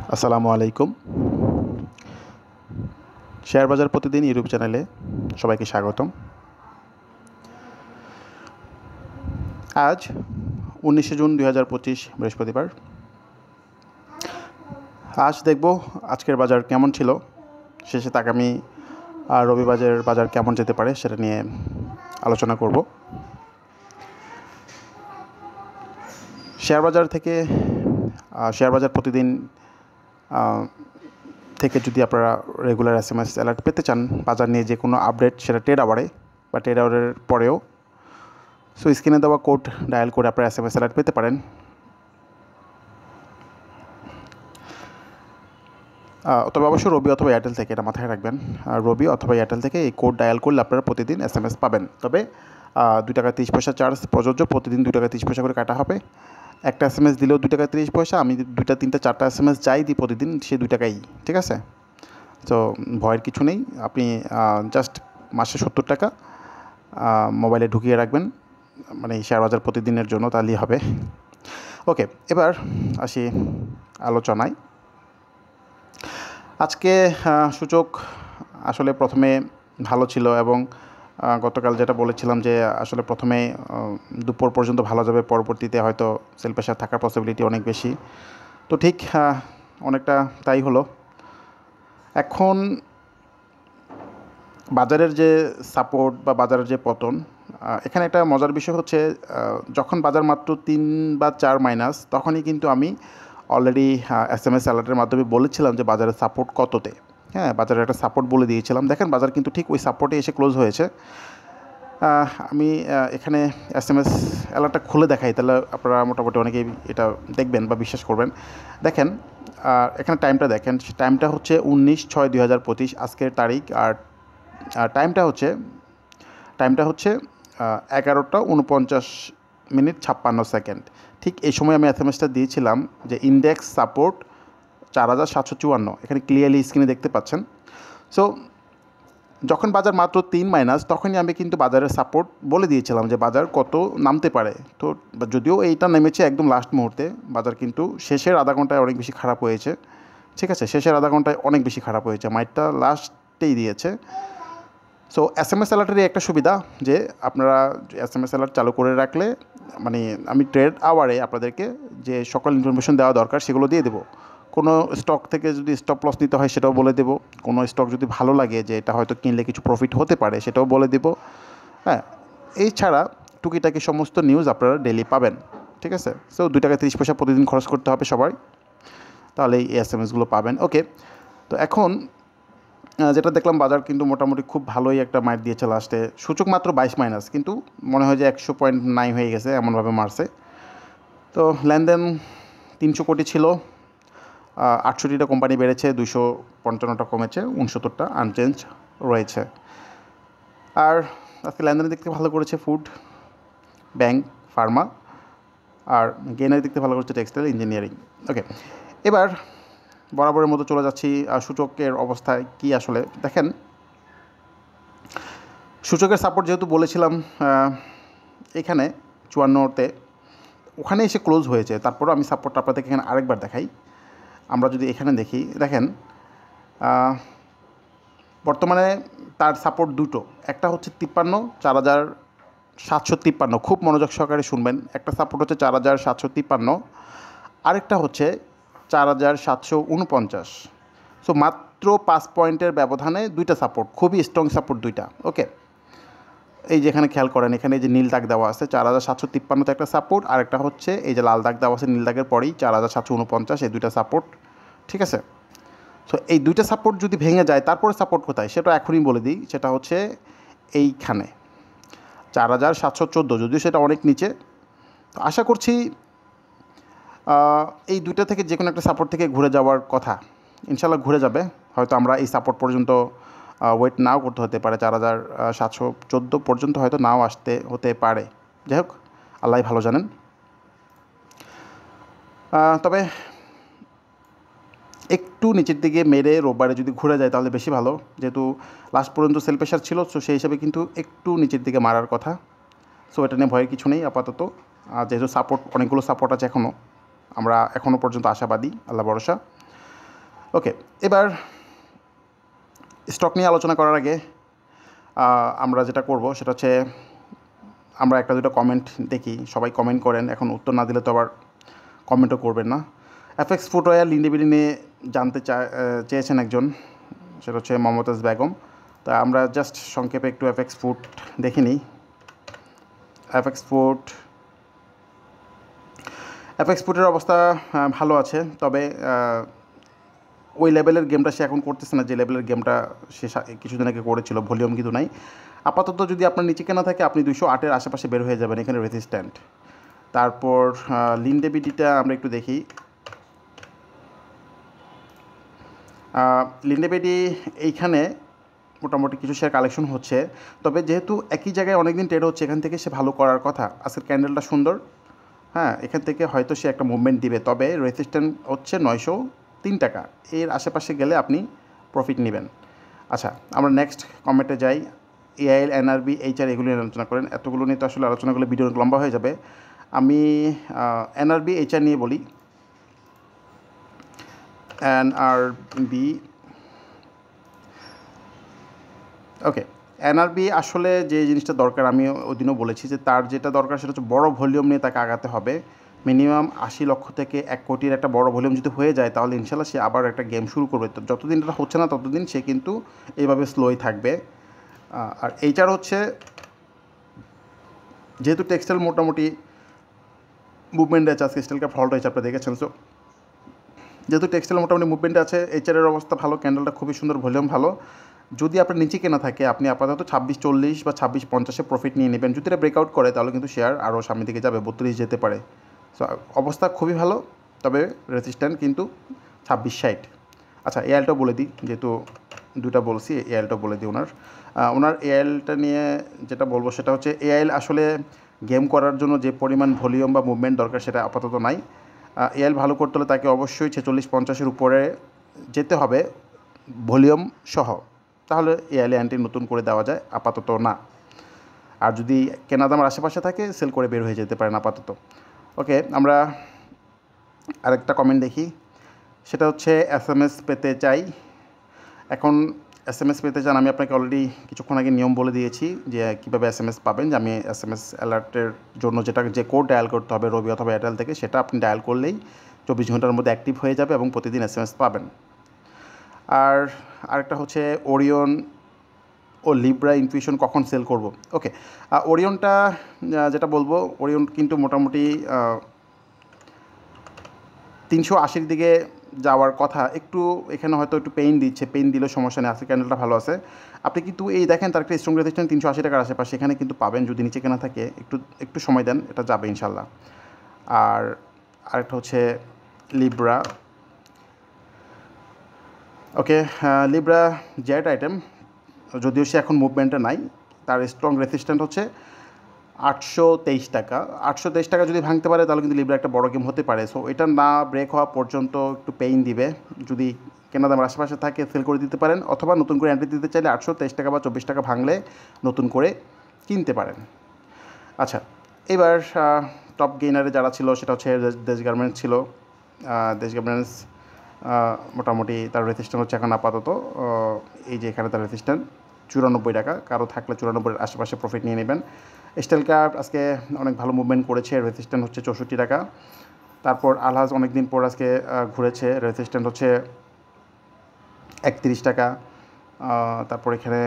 আসসালামু আলাইকুম। শেয়ার বাজার প্রতিদিন ইউটিউব চ্যানেলে সবাইকে স্বাগতম। আজ 19শে জুন 2025 বৃহস্পতিবার। আজ দেখব আজকের বাজার কেমন ছিল, শেষে আগামী রবিবারের বাজার কেমন যেতে পারে সেটা নিয়ে আলোচনা করব। শেয়ার বাজার প্রতিদিন থেকে যদি আপনারা রেগুলার SMS অ্যালার্ট পেতে চান বাজার নিয়ে যে কোনো আপডেট, সেটা ট্রেড আওয়ারে বা ট্রেড আওয়ারের পরেও, সো স্ক্রিনে দেওয়া কোড ডায়াল করে আপনারা SMS অ্যালার্ট পেতে পারেন। তবে অবশ্যই রবি অথবা এয়ারটেল থেকে, এটা মাথায় রাখবেন, রবি অথবা এয়ারটেল থেকে এই কোড ডায়াল করলে আপনারা প্রতিদিন SMS পাবেন। তবে 2 টাকা 30 পয়সা চার্জ প্রযোজ্য, প্রতিদিন 2 টাকা 30 পয়সা করে কাটা হবে। একটা SMS দিলেও 2 টাকা 30 পয়সা, আমি 2টা 3টা 4টা SMS যাই দিই প্রতিদিন, সে 2 টাকাই, ঠিক আছে? তো ভয়ের কিছু নেই, আপনি জাস্ট মাসে 70 টাকা মোবাইলে ঢুকিয়ে রাখবেন, মানে শেয়ার বাজার প্রতিদিনের জন্য, তাহলেই হবে। ওকে, এবার আসি আলোচনায়। আজকে সূচক আসলে প্রথমে ভালো ছিল এবং গতকাল যেটা বলেছিলাম যে আসলে প্রথমে দুপুর পর্যন্ত ভালো যাবে, পরবর্তীতে হয়তো সেল প্রেশার থাকার পসিবিলিটি অনেক বেশি। তো ঠিক অনেকটা তাই হলো। এখন বাজারের যে সাপোর্ট বা বাজারের যে পতন, এখানে একটা মজার বিষয় হচ্ছে, যখন বাজার মাত্র 3 বা 4 মাইনাস, তখনই কিন্তু আমি অলরেডি SMS অ্যালার্টের মাধ্যমে বলেছিলাম যে বাজারের সাপোর্ট কততে। হ্যাঁ, বাজারের একটা সাপোর্ট বলে দিয়েছিলাম। দেখেন বাজার কিন্তু ঠিক ওই সাপোর্টে এসে ক্লোজ হয়েছে। আমি এখানে SMS অ্যালার্টটা খুলে দেখাই, তাহলে আপনারা মোটামুটি অনেকেই এটা দেখবেন বা বিশ্বাস করবেন। দেখেন এখানে টাইমটা দেখেন, টাইমটা হচ্ছে 19/6/2025 আজকের তারিখ, আর টাইমটা হচ্ছে 11:49:56। ঠিক এই সময় আমি SMSটা দিয়েছিলাম যে ইন্ডেক্স সাপোর্ট 4754, এখানে ক্লিয়ারলি স্ক্রিনে দেখতে পাচ্ছেন। সো যখন বাজার মাত্র 3 মাইনাস, তখনই আমি কিন্তু বাজারের সাপোর্ট বলে দিয়েছিলাম যে বাজার কত নামতে পারে। তো যদিও এইটা নেমেছে একদম লাস্ট মুহূর্তে, বাজার কিন্তু শেষের আধা ঘন্টায় অনেক বেশি খারাপ হয়েছে, ঠিক আছে? শেষের আধা ঘন্টায় অনেক বেশি খারাপ হয়েছে, মাইটটা লাস্টেই দিয়েছে। সো SMS অ্যালার্টেরই একটা সুবিধা যে আপনারা SMS অ্যালার্ট চালু করে রাখলে, মানে আমি ট্রেড আওয়ারে আপনাদেরকে যে সকল ইনফরমেশন দেওয়া দরকার সেগুলো দিয়ে দেবো। কোনো স্টক থেকে যদি স্টপ লস নিতে হয় সেটাও বলে দেবো, কোনো স্টক যদি ভালো লাগে যে এটা হয়তো কিনলে কিছু প্রফিট হতে পারে সেটাও বলে দেবো। হ্যাঁ, এছাড়া টুকিটাকি সমস্ত নিউজ আপনারা ডেলি পাবেন, ঠিক আছে? সো 2 টাকা 30 পয়সা প্রতিদিন খরচ করতে হবে সবাই, তাহলে এই SMSগুলো পাবেন। ওকে, তো এখন যেটা দেখলাম বাজার কিন্তু মোটামুটি খুব ভালোই একটা মাইট দিয়েছে লাস্টে। সূচক মাত্র 22 মাইনাস, কিন্তু মনে হয় যে 100 পয়েন্ট নাই হয়ে গেছে, এমনভাবে মারছে। তো লেনদেন 300 কোটি ছিল, 68টা কোম্পানি বেড়েছে, 255টা কমেছে, 69টা আনচেঞ্জ রয়েছে। আর আজকে লেনদেনের দিক থেকে ভালো করেছে ফুড, ব্যাংক, ফার্মা, আর গেনের দিক থেকে ভালো করেছে টেক্সটাইল, ইঞ্জিনিয়ারিং। ওকে, এবার বরাবরের মতো চলে যাচ্ছি সূচকের অবস্থায় কি আসলে। দেখেন সূচকের সাপোর্ট যেহেতু বলেছিলাম এখানে 54তে, ওখানে এসে ক্লোজ হয়েছে। তারপরও আমি সাপোর্টটা আপনাদেরকে এখানে আরেকবার দেখাই। আমরা যদি এখানে দেখি, দেখেন বর্তমানে তার সাপোর্ট দুটো, একটা হচ্ছে 4753, খুব মনোযোগ সহকারে শুনবেন। একটা সাপোর্ট হচ্ছে 4753, আরেকটা হচ্ছে 4749। সো মাত্র 5 পয়েন্টের ব্যবধানে দুইটা সাপোর্ট, খুবই স্ট্রং সাপোর্ট দুইটা। ওকে, এই যেখানে খেয়াল করেন, এখানে যে নীল দাগ দেওয়া আছে 4753তে একটা সাপোর্ট, আর একটা হচ্ছে এই যে লাল দাগ দেওয়া আছে নীল দাগের পরেই 4749, এই দুইটা সাপোর্ট, ঠিক আছে? সো এই দুইটা সাপোর্ট যদি ভেঙে যায়, তারপরে সাপোর্ট কোথায় সেটা এখনই বলে দিই, সেটা হচ্ছে এইখানে 4714, যদিও সেটা অনেক নিচে। তো আশা করছি এই দুইটা থেকে যে কোনো একটা সাপোর্ট থেকে ঘুরে যাওয়ার কথা, ইনশাল্লাহ ঘুরে যাবে। হয়তো আমরা এই সাপোর্ট পর্যন্ত ওয়েট নাও করতে হতে পারে, 4714 পর্যন্ত হয়তো নাও হতে পারে। যাই হোক, আল্লাহ ভালো জানেন। তবে একটু নিচের দিকে মেরে রোববারে যদি ঘুরে যায় তাহলে বেশি ভালো, যেহেতু লাস্ট পর্যন্ত সেল প্রেশার ছিল, সো সেই হিসাবে কিন্তু একটু নিচের দিকে মারার কথা। সো এটা নিয়ে ভয়ের কিছু নেই আপাতত, যেহেতু সাপোর্ট অনেকগুলো সাপোর্ট আছে এখনও, আমরা এখনও পর্যন্ত আশাবাদী, আল্লাহ ভরসা। ওকে, এবার স্টক নিয়ে আলোচনা করার আগে আমরা যেটা করব সেটা হচ্ছে আমরা একটা দুটো কমেন্ট দেখি। সবাই কমেন্ট করেন, এখন উত্তর না দিলে তো আবার কমেন্টও করবেন না। এফএক্স ফুটওয়্যার লিন্ডেবিডি নিয়ে জানতে চেয়েছেন একজন, সেটা হচ্ছে মমতাজ বেগম। তা আমরা জাস্ট সংক্ষেপে একটু এফএক্স ফুড দেখে নিই। এফএক্স ফুডের অবস্থা ভালো আছে, তবে ওই লেভেলের গেমটা সে এখন করতেছে না যে লেভেলের গেমটা সে কিছুদিন আগে করেছিল। ভলিউম কিন্তু নাই আপাতত। যদি আপনার নিচে কেনা থাকে আপনি 208-এর আশেপাশে বের হয়ে যাবেন, এখানে রেজিস্ট্যান্ট। তারপর লিন্ডেবিডিটা আমরা একটু দেখি। লিন্ডেবিডি এইখানে মোটামুটি কিছু শেয়ার কালেকশন হচ্ছে, তবে যেহেতু একই জায়গায় অনেক দিন ট্রেড হচ্ছে, এখান থেকে সে ভালো করার কথা। আজকের ক্যান্ডেলটা সুন্দর, হ্যাঁ, এখান থেকে হয়তো সে একটা মুভমেন্ট দিবে, তবে রেজিস্ট্যান্ট হচ্ছে 903 টাকা। এর আশেপাশে গেলে আপনি প্রফিট নেবেন। আচ্ছা, আমরা নেক্সট কমেন্টে যাই। এআইএল, এনআরবি, এইচআর এগুলো নিয়ে আলোচনা করেন। এতগুলো নিয়ে তো আসলে আলোচনা করলে ভিডিও লম্বা হয়ে যাবে। আমি এনআরবি, এইচআর নিয়ে বলি। এনআরবি, ওকে, এনআরবি আসলে যে জিনিসটা দরকার, আমি ওই দিনও বলেছি যে তার যেটা দরকার সেটা হচ্ছে বড় ভলিউম নিয়ে তাকে আগাতে হবে। মিনিমাম 80 লক্ষ থেকে 1 কোটির একটা বড় ভলিউম যদি হয়ে যায়, তাহলে ইনশাল্লাহ সে আবার একটা গেম শুরু করবে। তো যতদিন এটা হচ্ছে না ততদিন সে কিন্তু এইভাবে স্লোই থাকবে। আর এইটার হচ্ছে যেহেতু টেক্সটাইল মোটামুটি মুভমেন্ট আছে, আজকে স্টিল ক্যাপ ফল্ট হয়েছে, আপনি দেখেছেন। সো যেহেতু টেক্সটাইল মোটামুটি মুভমেন্ট আছে, এইচআরের অবস্থা ভালো, ক্যান্ডেলটা খুবই সুন্দর, ভলিউম ভালো। যদি আপনার নিচে কেনা থাকে আপনি আপাতত 2640 বা 2650-এ প্রফিট নিয়ে নেবেন। যদি এটা ব্রেকআউট করে তাহলে কিন্তু শেয়ার আরও সামনের দিকে যাবে, 32 যেতে পারে। সো অবস্থা খুবই ভালো, তবে রেজিস্ট্যান্ট কিন্তু 2660। আচ্ছা, এআইএলটাও বলে দিই, যেহেতু দুটা বলছি, এআইএলটাও বলে দিই। ওনার এআইএলটা নিয়ে যেটা বলবো সেটা হচ্ছে এআইএল আসলে গেম করার জন্য যে পরিমাণ ভলিউম বা মুভমেন্ট দরকার সেটা আপাতত নাই। এআইএল ভালো করতে হলে তাকে অবশ্যই 46-50-এর উপরে যেতে হবে ভলিউম সহ, তাহলে এআইএল অ্যান্টি নতুন করে দেওয়া যায়, আপাতত না। আর যদি কেনা দামের আশেপাশে থাকে সেল করে বের হয়ে যেতে পারেন আপাতত। ওকে, আমরা আরেকটা কমেন্ট দেখি, সেটা হচ্ছে এসএমএস পেতে চাই। এখন এসএমএস পেতে চান, আমি আপনাকে অলরেডি কিছুক্ষণ আগে নিয়ম বলে দিয়েছি যে কীভাবে এসএমএস পাবেন। যে আমি এসএমএস অ্যালার্টের জন্য যে কোড ডায়াল করতে হবে রবি অথবা এয়ারটেল থেকে, সেটা আপনি ডায়াল করলেই 24 ঘন্টার মধ্যে অ্যাক্টিভ হয়ে যাবে এবং প্রতিদিন এসএমএস পাবেন। আর আরেকটা হচ্ছে ওরিয়ন ও লিব্রা ইনফিউশন কখন সেল করব। ওকে, ওরিয়নটা যেটা বলবো, ওরিয়ন কিন্তু মোটামুটি 380-এর দিকে যাওয়ার কথা। একটু এখানে হয়তো একটু পেইন দিচ্ছে, পেইন দিলেও সমস্যা নেই, আজকে ক্যান্ডেলটা ভালো আছে। আপনি কিন্তু এই দেখেন তার একটা স্ট্রং রেজিস্ট্যান্স 380 টাকার আশেপাশে, এখানে কিন্তু পাবেন। যদি নিচে কেনা থাকে একটু সময় দেন, এটা যাবে ইনশাল্লাহ। আর আরেকটা হচ্ছে লিব্রা। ওকে, লিব্রা জেড আইটেম, যদিও সে এখন মুভমেন্টে নাই, তার স্ট্রং রেজিস্ট্যান্ট হচ্ছে 823 টাকা। 823 টাকা যদি ভাঙতে পারে তাহলে কিন্তু লিব্রা একটা বড় গেম হতে পারে। সো এটা না ব্রেক হওয়া পর্যন্ত একটু পেইন দিবে। যদি কেনা দামের আশেপাশে থাকে সেল করে দিতে পারেন, অথবা নতুন করে এন্ট্রি দিতে চাইলে 823 টাকা বা 24 টাকা ভাঙলে নতুন করে কিনতে পারেন। আচ্ছা, এবার টপ গেইনারে যারা ছিল সেটা হচ্ছে দেশ গার্মেন্টস ছিল। দেশ গার্মেন্টস মোটামুটি তার রেজিস্ট্যান্ট হচ্ছে এখন আপাতত এই যে এখানে তার রেজিস্ট্যান্ট 94 টাকা। কারো থাকলে 94-এর আশেপাশে প্রফিট নিয়ে নেবেন। স্টিল ক্যাপ আজকে অনেক ভালো মুভমেন্ট করেছে, রেজিস্ট্যান্ট হচ্ছে 64 টাকা। তারপর আলহাজ অনেক দিন পর আজকে ঘুরেছে, রেজিস্ট্যান্ট হচ্ছে 31 টাকা। তারপর এখানে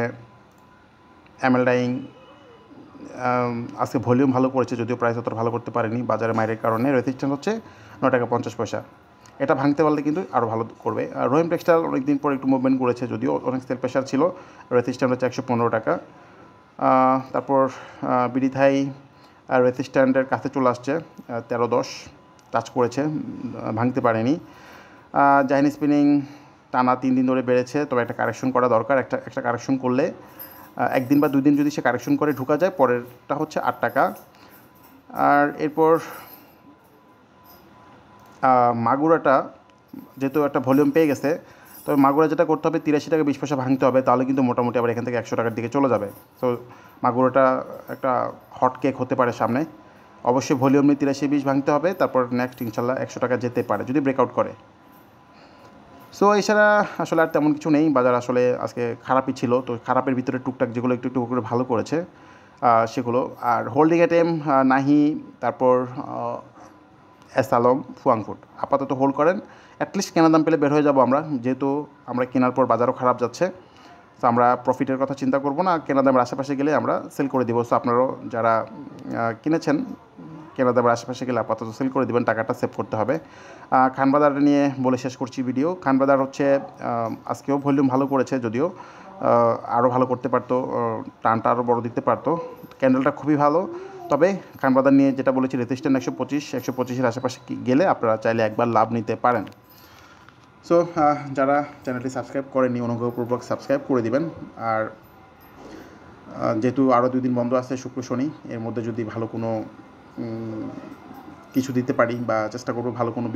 এমএল ডাইং আজকে ভলিউম ভালো করেছে, যদিও প্রাইস অত ভালো করতে পারেনি বাজারে মাইরের কারণে। রেজিস্ট্যান্ট হচ্ছে 9 টাকা 50 পয়সা। এটা ভাঙতে পারলে কিন্তু আরও ভালো করবে। আর রহিম টেক্সটাইল অনেক দিন পর একটু মুভমেন্ট করেছে, যদিও অনেক সেল প্রেশার ছিল। রেজিস্ট্যান্ট হচ্ছে 115 টাকা। তারপর বিডি থাই রেজিস্ট্যান্টের কাছে চলে আসছে, 13.10 টাচ করেছে, ভাঙতে পারেনি। জাহিন স্পিনিং টানা 3 দিন ধরে বেড়েছে, তবে একটা কারেকশন করা দরকার। একটা কারেকশন করলে একদিন বা 2 দিন যদি সে কারেকশন করে ঢুকা যায়, পরেরটা হচ্ছে 8 টাকা। আর এরপর মাগুরাটা যেহেতু একটা ভলিউম পেয়ে গেছে, তবে মাগুরা যেটা করতে হবে 83 টাকা 20 পয়সা ভাঙতে হবে, তাহলে কিন্তু মোটামুটি আবার এখান থেকে 100 টাকার দিকে চলে যাবে। তো মাগুরাটা একটা হট কেক হতে পারে সামনে। অবশ্যই ভলিউম নিয়ে 83-20 ভাঙতে হবে, তারপর নেক্সট ইনশাল্লাহ 100 টাকা যেতে পারে যদি ব্রেকআউট করে। সো এছাড়া আসলে আর তেমন কিছু নেই, বাজার আসলে আজকে খারাপই ছিল। তো খারাপের ভিতরে টুকটাক যেগুলো একটু একটু করে ভালো করেছে সেগুলো। আর হোল্ডিং আইটেম নাহি, তারপর এস আলম, ফুয়াংফুড আপাতত হোল্ড করেন। অ্যাটলিস্ট কেনার দাম পেলে বের হয়ে যাব আমরা, যেহেতু আমরা কেনার পর বাজারও খারাপ যাচ্ছে। তো আমরা প্রফিটের কথা চিন্তা করব না, কেনার দামের আশেপাশে গেলে আমরা সেল করে দিব। সো আপনারাও যারা কিনেছেন কেনার দামের আশেপাশে গেলে আপাতত সেল করে দেবেন, টাকাটা সেভ করতে হবে। খানবাজার নিয়ে বলে শেষ করছি ভিডিও। খানবাজার হচ্ছে আজকেও ভলিউম ভালো করেছে, যদিও আরও ভালো করতে পারতো, টানটা আরও বড় দিতে পারতো। ক্যান্ডেলটা খুবই ভালো। তবে খানবাজার নিয়ে যেটা বলেছি, রেজিস্ট্যান্ট 125-125-এর আশেপাশে গেলে আপনারা চাইলে একবার লাভ নিতে পারেন। সো যারা চ্যানেলটি সাবস্ক্রাইব করেননি অনুগ্রহপূর্বক সাবস্ক্রাইব করে দিবেন। আর যেহেতু আরও 2 দিন বন্ধ আছে, শুক্র শনি, এর মধ্যে যদি ভালো কোনো কিছু দিতে পারি বা চেষ্টা করবো ভালো কোনো